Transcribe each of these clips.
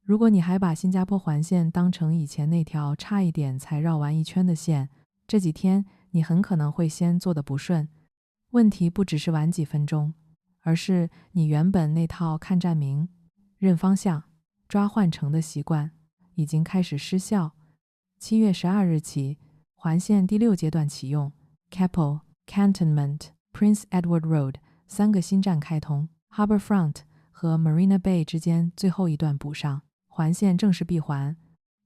如果你还把新加坡环线当成以前那条差一点才绕完一圈的线，这几天你很可能会先做得不顺。问题不只是晚几分钟，而是你原本那套看站名、认方向、抓换乘的习惯已经开始失效。7月12日起，环线第6阶段启用 ，Keppel、Cantonment、Prince Edward Road 3个新站开通， Harbourfront 和 Marina Bay 之间最后一段补上，环线正式闭环。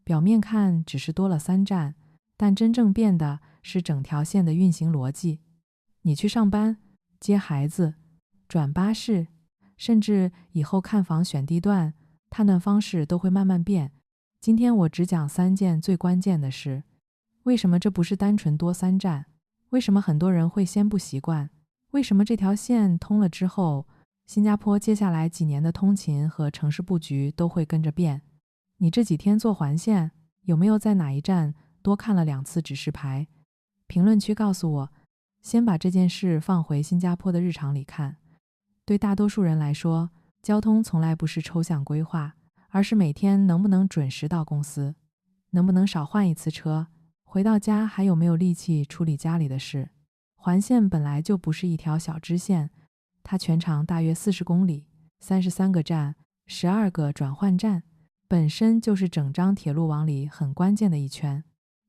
表面看只是多了3站，但真正变的是整条线的运行逻辑。你去上班、接孩子、转巴士，甚至以后看房选地段，判断方式都会慢慢变。今天我只讲3件最关键的事。为什么这不是单纯多3站？为什么很多人会先不习惯？为什么这条线通了之后，新加坡接下来几年的通勤和城市布局都会跟着变？你这几天坐环线，有没有在哪一站多看了2次指示牌？评论区告诉我。先把这件事放回新加坡的日常里看。对大多数人来说，交通从来不是抽象规划，而是每天能不能准时到公司，能不能少换一次车，回到家还有没有力气处理家里的事。环线本来就不是一条小支线，它全长大约40公里，33个站，12个转换站，本身就是整张铁路网里很关键的一圈。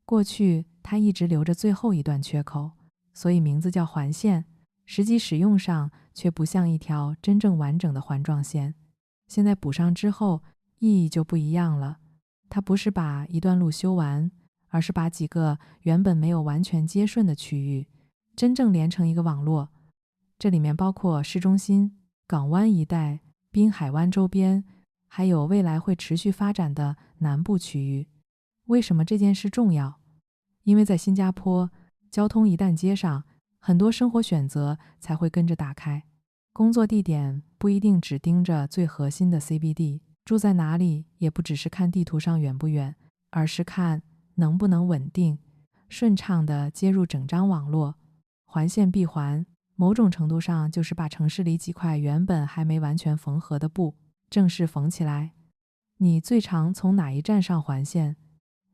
过去它一直留着最后一段缺口，所以名字叫环线，实际使用上却不像一条真正完整的环状线。现在补上之后，意义就不一样了。它不是把一段路修完，而是把几个原本没有完全接顺的区域，真正连成一个网络。这里面包括市中心、港湾一带、滨海湾周边，还有未来会持续发展的南部区域。为什么这件事重要？因为在新加坡，交通一旦接上，很多生活选择才会跟着打开。工作地点不一定只盯着最核心的 CBD， 住在哪里也不只是看地图上远不远，而是看能不能稳定、顺畅地接入整张网络。环线闭环，某种程度上就是把城市里几块原本还没完全缝合的布正式缝起来。你最常从哪一站上环线？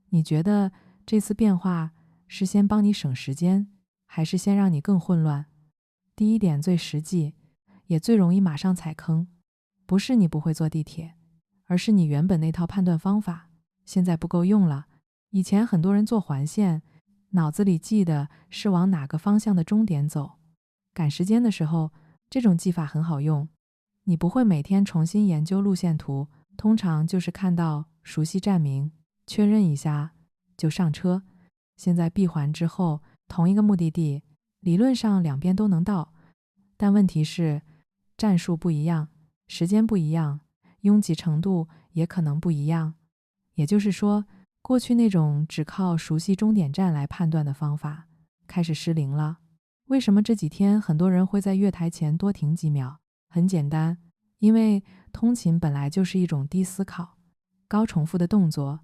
你觉得这次变化是先帮你省时间，还是先让你更混乱？第一点最实际，也最容易马上踩坑。不是你不会坐地铁，而是你原本那套判断方法现在不够用了。以前很多人坐环线，脑子里记的是往哪个方向的终点走。赶时间的时候，这种记法很好用。你不会每天重新研究路线图，通常就是看到熟悉站名，确认一下就上车。现在闭环之后，同一个目的地，理论上两边都能到，但问题是站数不一样，时间不一样，拥挤程度也可能不一样。也就是说，过去那种只靠熟悉终点站来判断的方法开始失灵了。为什么这几天很多人会在月台前多停几秒？很简单，因为通勤本来就是一种低思考、高重复的动作。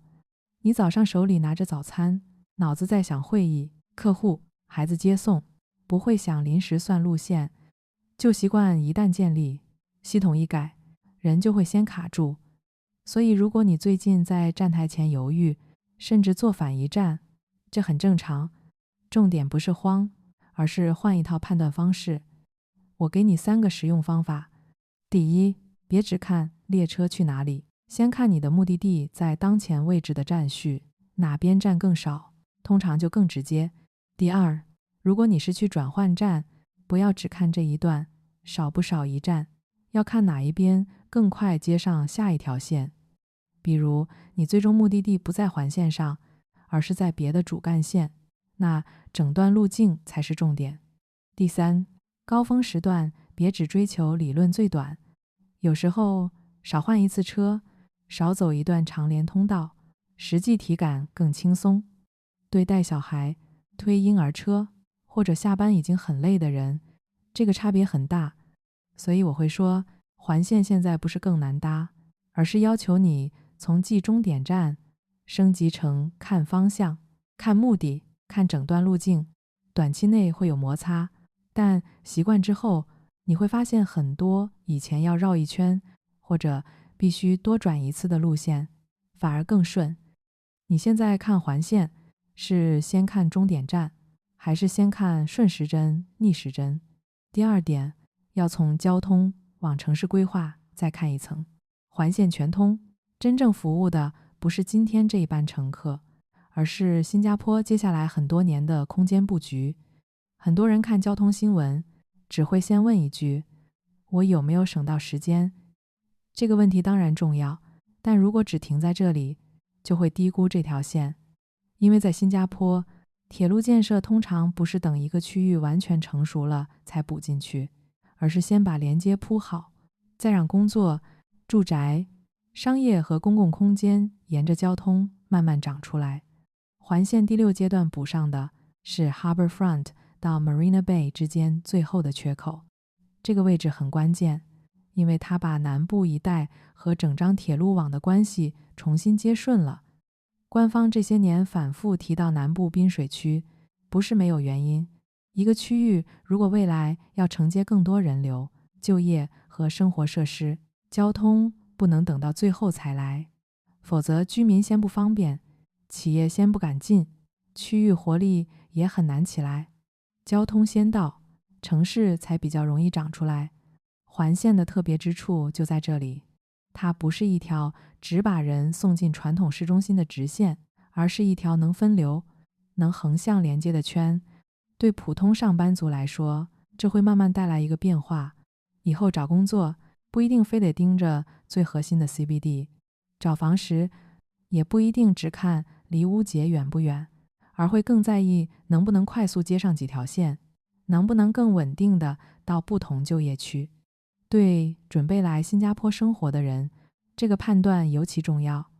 你早上手里拿着早餐，脑子在想会议、客户、孩子接送，不会想临时算路线。旧习惯一旦建立，系统一改，人就会先卡住。所以如果你最近在站台前犹豫，甚至坐反一站，这很正常。重点不是慌，而是换一套判断方式。我给你3个实用方法。第一，别只看列车去哪里，先看你的目的地在当前位置的站序，哪边站更少，通常就更直接。第二，如果你是去转换站，不要只看这一段，少不少一站，要看哪一边更快接上下一条线。比如你最终目的地不在环线上，而是在别的主干线，那整段路径才是重点。第三，高峰时段别只追求理论最短，有时候少换一次车，少走一段长连通道，实际体感更轻松。对带小孩、推婴儿车或者下班已经很累的人，这个差别很大。所以我会说，环线现在不是更难搭，而是要求你从记终点站升级成看方向、看目的、看整段路径。短期内会有摩擦，但习惯之后，你会发现很多以前要绕一圈或者必须多转一次的路线，反而更顺。你现在看环线，是先看终点站，还是先看顺时针、逆时针？第二点，要从交通往城市规划再看一层。环线全通真正服务的不是今天这一班乘客，而是新加坡接下来很多年的空间布局。很多人看交通新闻，只会先问一句：我有没有省到时间？这个问题当然重要，但如果只停在这里，就会低估这条线。因为在新加坡，铁路建设通常不是等一个区域完全成熟了才补进去，而是先把连接铺好，再让工作、住宅、商业和公共空间沿着交通慢慢长出来。环线第6阶段补上的是 Harbourfront 到 Marina Bay 之间最后的缺口。这个位置很关键，因为它把南部一带和整张铁路网的关系重新接顺了。官方这些年反复提到南部滨水区，不是没有原因。一个区域如果未来要承接更多人流、就业和生活设施，交通不能等到最后才来，否则居民先不方便，企业先不敢进，区域活力也很难起来。交通先到，城市才比较容易长出来。环线的特别之处就在这里，它不是一条只把人送进传统市中心的直线，而是一条能分流、能横向连接的圈。对普通上班族来说，这会慢慢带来一个变化。以后找工作不一定非得盯着最核心的 CBD， 找房时也不一定只看离屋节远不远，而会更在意能不能快速接上几条线，能不能更稳定的到不同就业区。对准备来新加坡生活的人，这个判断尤其重要。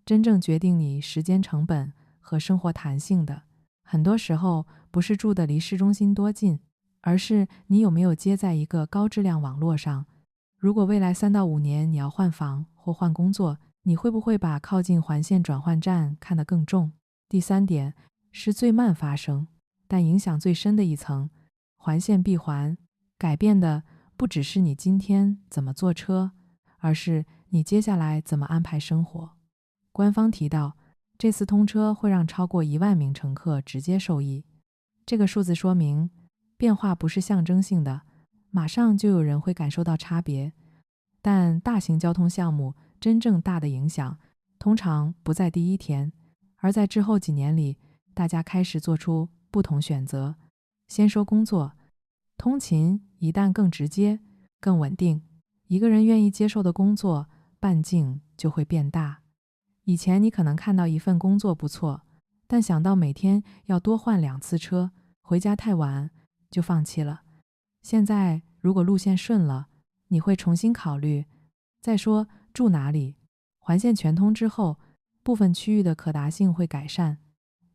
真正决定你时间成本和生活弹性的，很多时候不是住的离市中心多近，而是你有没有接在一个高质量网络上。如果未来3到5年你要换房或换工作，你会不会把靠近环线转换站看得更重？第3点是最慢发生，但影响最深的一层。环线闭环改变的不只是你今天怎么坐车，而是你接下来怎么安排生活。官方提到，这次通车会让超过1万名乘客直接受益。这个数字说明，变化不是象征性的，马上就有人会感受到差别。但大型交通项目真正大的影响，通常不在第一天，而在之后几年里，大家开始做出不同选择。先说工作，通勤一旦更直接、更稳定，一个人愿意接受的工作半径就会变大。以前你可能看到一份工作不错，但想到每天要多换2次车，回家太晚，就放弃了。现在如果路线顺了，你会重新考虑。再说住哪里，环线全通之后，部分区域的可达性会改善，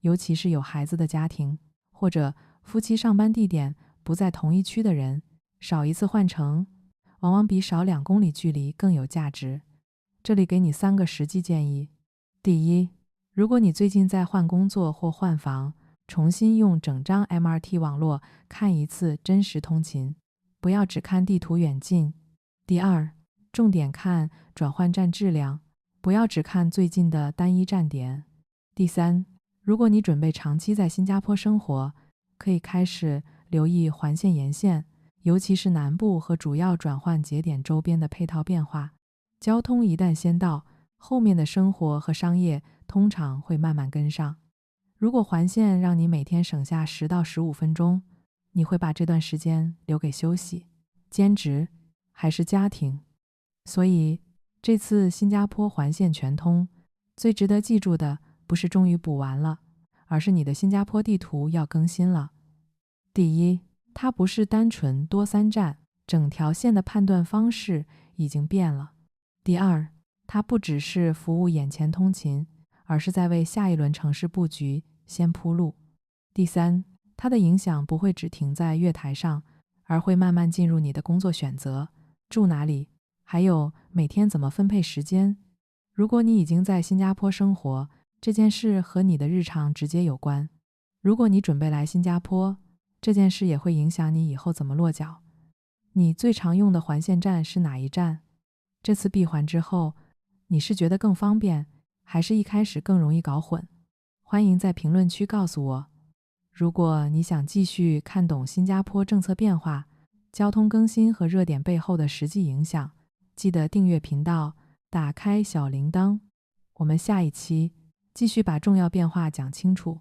尤其是有孩子的家庭，或者夫妻上班地点不在同一区的人，少一次换乘，往往比少2公里距离更有价值。这里给你3个实际建议。第一，如果你最近在换工作或换房，重新用整张 MRT 网络看一次真实通勤，不要只看地图远近。第二，重点看转换站质量，不要只看最近的单一站点。第三，如果你准备长期在新加坡生活，可以开始留意环线沿线，尤其是南部和主要转换节点周边的配套变化。交通一旦先到，后面的生活和商业通常会慢慢跟上。如果环线让你每天省下10到15分钟，你会把这段时间留给休息、兼职还是家庭？所以这次新加坡环线全通，最值得记住的不是终于补完了，而是你的新加坡地图要更新了。第一，它不是单纯多3站，整条线的判断方式已经变了。第二，它不只是服务眼前通勤，而是在为下一轮城市布局先铺路。第三，它的影响不会只停在月台上，而会慢慢进入你的工作选择，住哪里，还有每天怎么分配时间。如果你已经在新加坡生活，这件事和你的日常直接有关。如果你准备来新加坡，这件事也会影响你以后怎么落脚。你最常用的环线站是哪一站？这次闭环之后，你是觉得更方便，还是一开始更容易搞混？欢迎在评论区告诉我。如果你想继续看懂新加坡政策变化、交通更新和热点背后的实际影响，记得订阅频道，打开小铃铛。我们下一期继续把重要变化讲清楚。